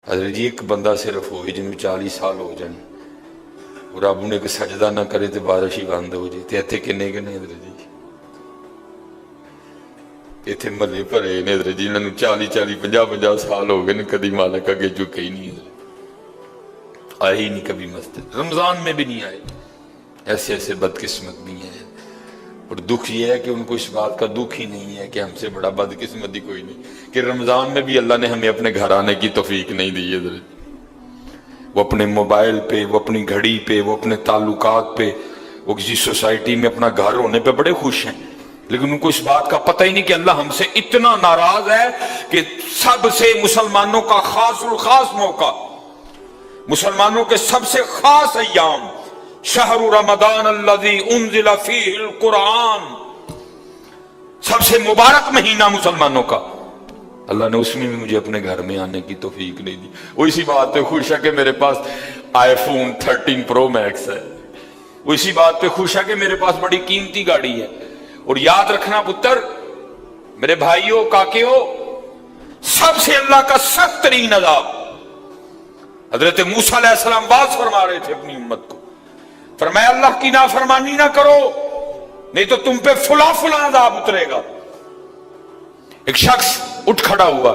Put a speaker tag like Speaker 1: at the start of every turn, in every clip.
Speaker 1: حضرت جی ایک بندہ صرف ہوئے جن میں 40 سال ہو جائیں اور رب انہیں ایک سجدہ نہ کرے تو بارش ہی بند ہو جائے تے اتنے کنے حضرت جی اتنے ملے بھرے نے حضرت جی انہوں 40 سال ہو گئے کدی مالک اگے جھکے ہی نہیں حضرت آئے ہی نہیں کبھی مسجد رمضان میں بھی نہیں آئے ایسے ایسے بدقسمت بھی ہیں اور دکھ یہ ہے کہ ان کو اس بات کا دکھ ہی نہیں ہے کہ ہم سے بڑا بدقسمتی کوئی نہیں کہ رمضان میں بھی اللہ نے ہمیں اپنے گھر آنے کی توفیق نہیں دی ہے حضرت وہ اپنے موبائل پہ وہ اپنی گھڑی پہ وہ اپنے تعلقات پہ وہ کسی سوسائٹی میں اپنا گھر ہونے پہ بڑے خوش ہیں لیکن ان کو اس بات کا پتہ ہی نہیں کہ اللہ ہم سے اتنا ناراض ہے کہ سب سے مسلمانوں کا خاص الخاص موقع مسلمانوں کے سب سے خاص ایام شہر رمضان الذی انزل فیہ القرآن سب سے مبارک مہینہ مسلمانوں کا اللہ نے اس میں بھی مجھے اپنے گھر میں آنے کی توفیق نہیں دی وہ اسی بات پہ خوش ہے کہ میرے پاس آئی فون 13 پرو میکس ہے وہ اسی بات پہ خوش ہے کہ میرے پاس بڑی قیمتی گاڑی ہے اور یاد رکھنا پتر میرے بھائیوں کاکیوں سب سے اللہ کا سخت ترین عذاب حضرت موسیٰ علیہ السلام بات فرما رہے تھے اپنی امت کو فرمایا اللہ کی نافرمانی نہ کرو نہیں تو تم پہ فلاں فلاں عذاب اترے گا ایک شخص اٹھ کھڑا ہوا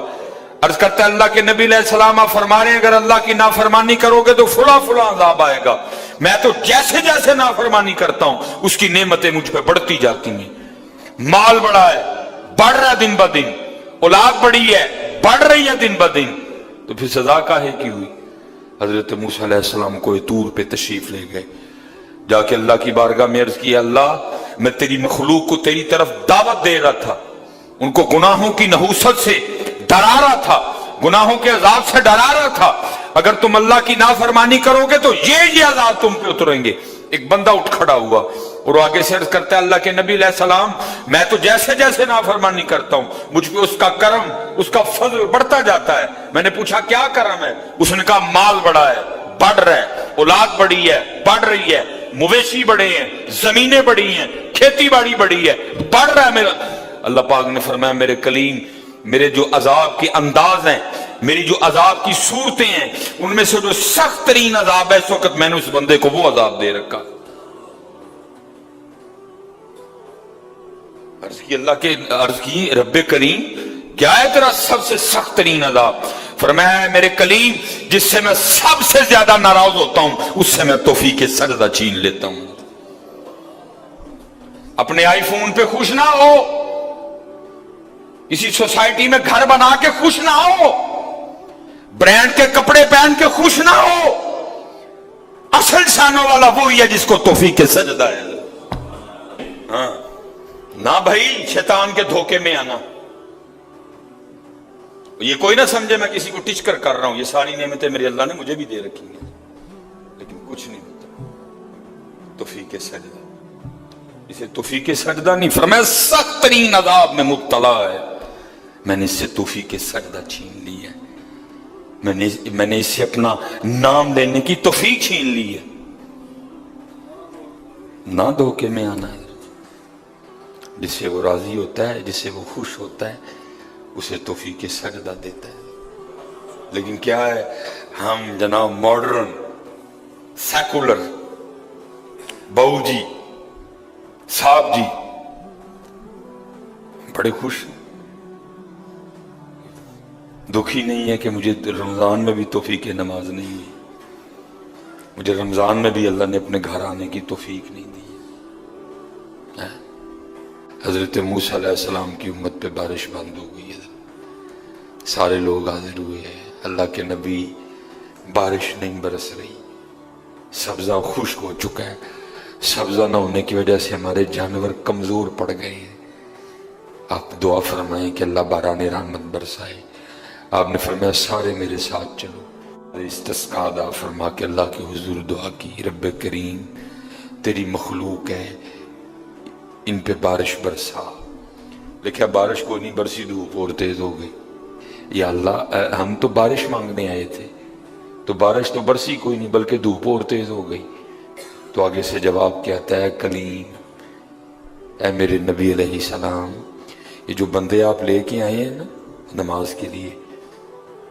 Speaker 1: عرض کرتا ہے اللہ کے نبی علیہ السلام آپ فرما رہے ہیں اگر اللہ کی نافرمانی کرو گے تو فلاں فلاں عذاب آئے گا میں تو جیسے جیسے نافرمانی کرتا ہوں اس کی نعمتیں مجھ پہ بڑھتی جاتی ہیں مال بڑا ہے بڑھ رہا ہے دن بہ دن اولاد بڑی ہے بڑھ رہی ہے دن بہ دن تو پھر سزا کاہے کی ہوئی حضرت موسیٰ علیہ السلام کو طور پہ تشریف لے گئے جا کے اللہ کی بارگاہ میں عرض کیا اللہ میں تیری مخلوق کو تیری طرف دعوت دے رہا تھا ان کو گناہوں کی نحوست سے ڈرا رہا تھا گناہوں کے عذاب سے ڈرا رہا تھا اگر تم اللہ کی نافرمانی کرو گے تو یہ عذاب تم پہ اتریں گے ایک بندہ اٹھ کھڑا ہوا اور آگے سے عرض کرتا ہے اللہ کے نبی علیہ السلام میں تو جیسے جیسے نافرمانی کرتا ہوں مجھ پہ اس کا کرم اس کا فضل بڑھتا جاتا ہے میں نے پوچھا کیا کرم ہے اس نے کہا مال بڑا ہے بڑھ رہا ہے اولاد بڑی ہے بڑھ رہی ہے مویشی بڑے ہیں زمینیں بڑی ہیں کھیتی باڑی بڑی ہے بڑھ رہا ہے میرا اللہ پاک نے فرمایا میرے کلیم میرے جو عذاب کے انداز ہیں میری جو عذاب کی صورتیں ہیں ان میں سے جو سخت ترین عذاب ہے اس وقت میں نے اس بندے کو وہ عذاب دے رکھا عرض کی رب کریم کیا ہے تیرا سب سے سخت ترین عذاب فرمایا میرے کلیم جس سے میں سب سے زیادہ ناراض ہوتا ہوں اس سے میں توفیق سجدہ چھین لیتا ہوں اپنے آئی فون پہ خوش نہ ہو اسی سوسائٹی میں گھر بنا کے خوش نہ ہو برانڈ کے کپڑے پہن کے خوش نہ ہو اصل شانوں والا وہی ہے جس کو توفیق سجدہ ہے ہاں نہ بھائی شیطان کے دھوکے میں آنا یہ کوئی نہ سمجھے میں کسی کو ٹچ کر رہا ہوں یہ ساری نعمتیں میرے اللہ نے مجھے بھی دے رکھی ہیں لیکن کچھ نہیں ہوتا توفیق سجدہ اسے توفیق سجدہ نہیں فرمایا سخت ترین عذاب میں مبتلا ہے میں نے اس سے توفیق سجدہ چھین لی ہے میں نے اس سے اپنا نام لینے کی توفیق چھین لی ہے نہ دھوکے میں آنا ہے جس سے وہ راضی ہوتا ہے جس سے وہ خوش ہوتا ہے اسے توفیق سجدہ دیتا ہے لیکن کیا ہے ہم جناب ماڈرن سیکولر بہو جی صاحب جی بڑے خوش ہیں دکھی نہیں ہے کہ مجھے رمضان میں بھی توفیق نماز نہیں ہے مجھے رمضان میں بھی اللہ نے اپنے گھر آنے کی توفیق نہیں دی ہے حضرت موسیٰ علیہ السلام کی امت پہ بارش بند ہو گئی ہے سارے لوگ حاضر ہوئے ہیں اللہ کے نبی بارش نہیں برس رہی سبزہ خشک ہو چکا ہے سبزہ نہ ہونے کی وجہ سے ہمارے جانور کمزور پڑ گئے ہیں آپ دعا فرمائیں کہ اللہ باران رحمت برسائے آپ نے فرمایا سارے میرے ساتھ چلو استسقاء ادا فرما کے اللہ کے حضور دعا کی رب کریم تیری مخلوق ہے ان پہ بارش برسا لیکن بارش کو نہیں برسی دھوپ اور تیز ہو گئی یا اللہ ہم تو بارش مانگنے آئے تھے تو بارش تو برسی کوئی نہیں بلکہ دھوپ اور تیز ہو گئی تو آگے سے جواب کیا آتا ہے کلیم اے میرے نبی علیہ السلام یہ جو بندے آپ لے کے آئے ہیں نا نماز کے لیے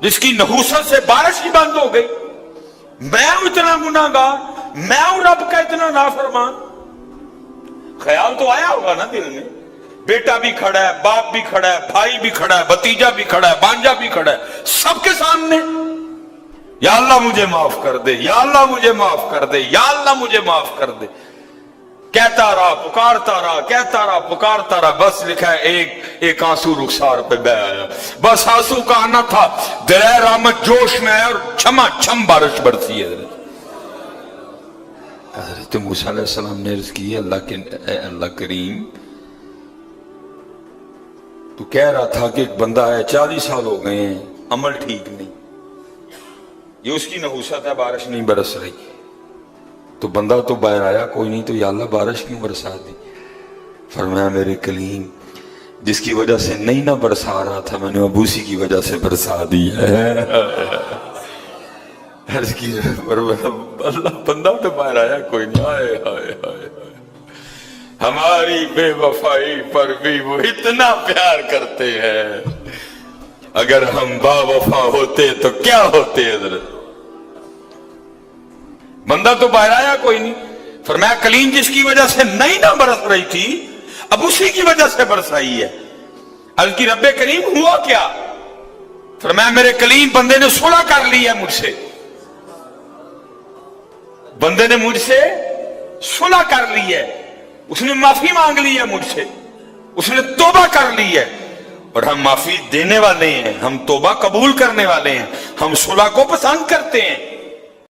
Speaker 1: جس کی نحوست سے بارش ہی بند ہو گئی. میں ہوں اتنا گناہگار, میں ہوں رب کا اتنا نافرمان. خیال تو آیا ہوگا نا دل میں, بیٹا بھی کھڑا ہے, باپ بھی کھڑا ہے, بھائی بھی کھڑا ہے, بھتیجا بھی کھڑا ہے, بانجا بھی کھڑا ہے, سب کے سامنے یا اللہ مجھے معاف کر دے, یا اللہ مجھے معاف کر دے, یا اللہ مجھے معاف کر دے. کہتا رہا, پکارتا رہا, کہتا رہا, پکارتا رہا. بس لکھا ہے ایک آنسو رخسار پہ بہ آیا. بس آنسو کا آنا تھا, درہ رحمت جوش میں آیا اور چھما چھم بارش برسی ہے. حضرت موسیٰ علیہ السلام نے عرض کی, اے اللہ کریم, تو کہہ رہا تھا کہ ایک بندہ ہے 40 سال ہو گئے ہیں, عمل ٹھیک نہیں, یہ اس کی نحوست ہے, بارش نہیں برس رہی. تو بندہ تو باہر آیا کوئی نہیں, تو یا اللہ بارش کیوں برسا دی؟ فرمایا میرے کلیم, جس کی وجہ سے نہیں نہ برسا رہا تھا, میں نے اب اسی کی وجہ سے برسا دی ہے. عرض کی اللہ, بندہ تو باہر آیا کوئی نہیں. آئے ہائے ہائے, ہماری بے وفائی پر بھی وہ اتنا پیار کرتے ہیں. اگر ہم با وفا ہوتے تو کیا ہوتے حضرت. بندہ تو باہر آیا کوئی نہیں. فرمایا کلیم, جس کی وجہ سے نہیں نہ برس رہی تھی, اب اسی کی وجہ سے برسائی ہے. عرض کی رب کریم ہوا کیا؟ فرمایا میرے کلیم, بندے نے صلح کر لی ہے مجھ سے, بندے نے مجھ سے صلح کر لی ہے, اس نے معافی مانگ لی ہے مجھ سے, اس نے توبہ کر لی ہے. اور ہم معافی دینے والے ہیں, ہم توبہ قبول کرنے والے ہیں, ہم صلح کو پسند کرتے ہیں.